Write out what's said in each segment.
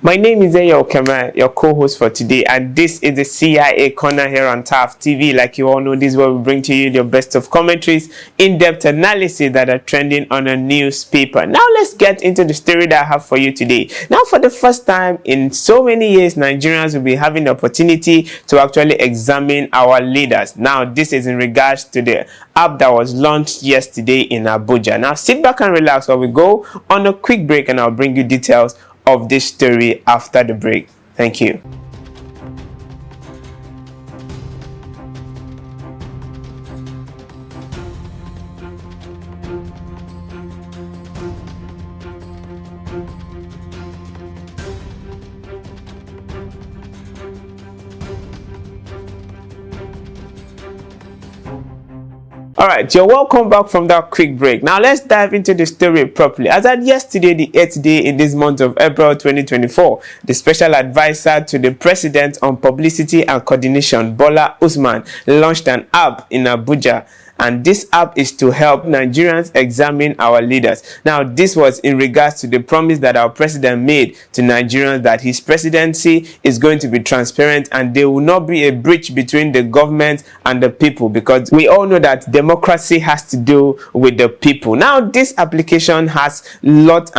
My name is Eyo Kema, your co-host for today, and this is the CIA Corner here on TAF TV. Like you all know, this is where we bring to you the best of commentaries, in-depth analysis that are trending on a newspaper. Now let's get into the story that I have for you today. Now, for the first time in so many years, Nigerians will be having the opportunity to actually examine our leaders. Now, this is in regards to the app that was launched yesterday in Abuja. Now, sit back and relax while we go on a quick break, and I'll bring you details of this story after the break. Thank you. Alright, you're welcome back from that quick break. Now let's dive into the story properly. As at yesterday, the 8th day in this month of April 2024, the special advisor to the president on publicity and coordination, Bola Usman, launched an app in Abuja. And this app is to help Nigerians examine our leaders. Now, this was in regards to the promise that our president made to Nigerians that his presidency is going to be transparent and there will not be a breach between the government and the people, because we all know that democracy has to do with the people. Now, this application has lot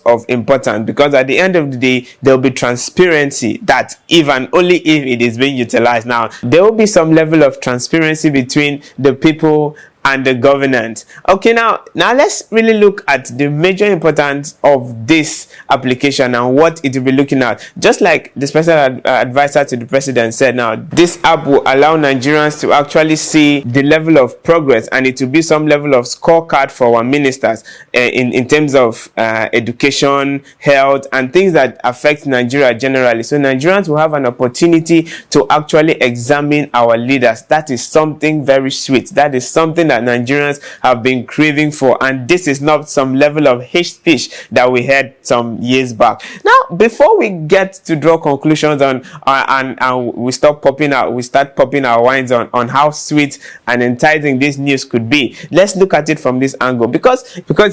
of importance, because at the end of the day, there will be transparency that if and only if it is being utilized. Now, there will be some level of transparency between the people and the governance. Okay, now let's really look at the major importance of this application and what it will be looking at. Just like the special advisor to the president said, now this app will allow Nigerians to actually see the level of progress, and it will be some level of scorecard for our ministers in terms of education, health, and things that affect Nigeria generally. So Nigerians will have an opportunity to actually examine our leaders. That is something very sweet. That is something that Nigerians have been craving for, and this is not some level of hate speech that we had some years back. Now, before we get to draw conclusions on and we start popping our wines on how sweet and enticing this news could be, let's look at it from this angle, because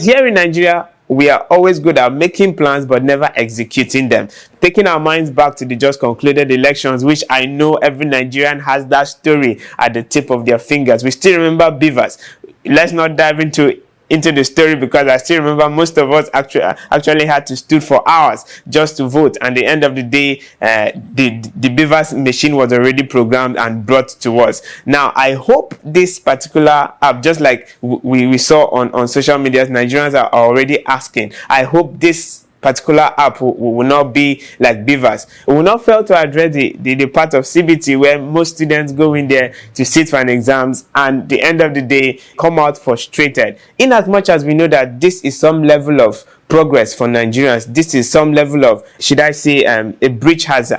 here in Nigeria, we are always good at making plans but never executing them. Taking our minds back to the just concluded elections, which I know every Nigerian has that story at the tip of their fingers. We still remember beavers. Let's not dive into the story, because I still remember most of us actually had to stood for hours just to vote, and at the end of the day, the beavers machine was already programmed and brought to us. Now, I hope this particular app, just like we saw on social media, Nigerians are already asking, I hope this particular app will not be like beavers. We will not fail to address the part of CBT where most students go in there to sit for an exams and at the end of the day come out frustrated. In as much as we know that this is some level of progress for Nigerians, this is some level of, should I say, a breach has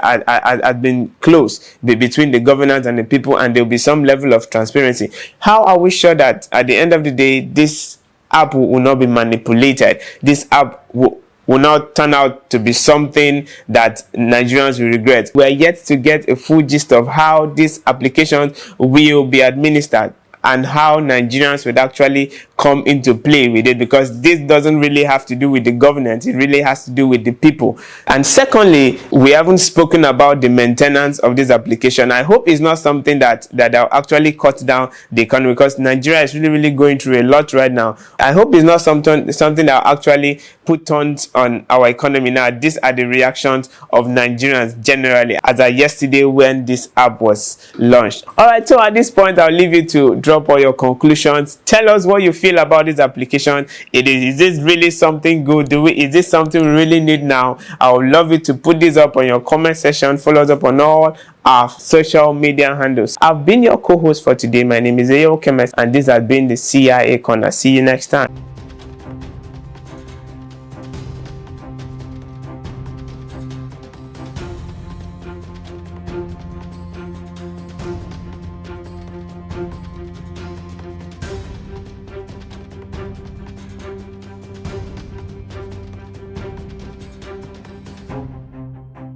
been closed between the governance and the people, and there will be some level of transparency. How are we sure that at the end of the day this app will not be manipulated? This app will not turn out to be something that Nigerians will regret. We are yet to get a full gist of how this application will be administered and how Nigerians would actually come into play with it, because this doesn't really have to do with the governance, it really has to do with the people. And secondly, we haven't spoken about the maintenance of this application. I hope it's not something that will actually cut down the economy, because Nigeria is really going through a lot right now. I hope it's not something that will actually put tons on our economy. Now, these are the reactions of Nigerians generally as of yesterday when this app was launched. Alright, so at this point, I'll leave you to drop all your conclusions. Tell us what you feel about this application. Is this really something good? Is this something we really need now? I would love you to put this up on your comment section. Follow us up on all our social media handles. I've been your co-host for today. My name is Eyo Kemes, and this has been the CIA Corner. See you next time.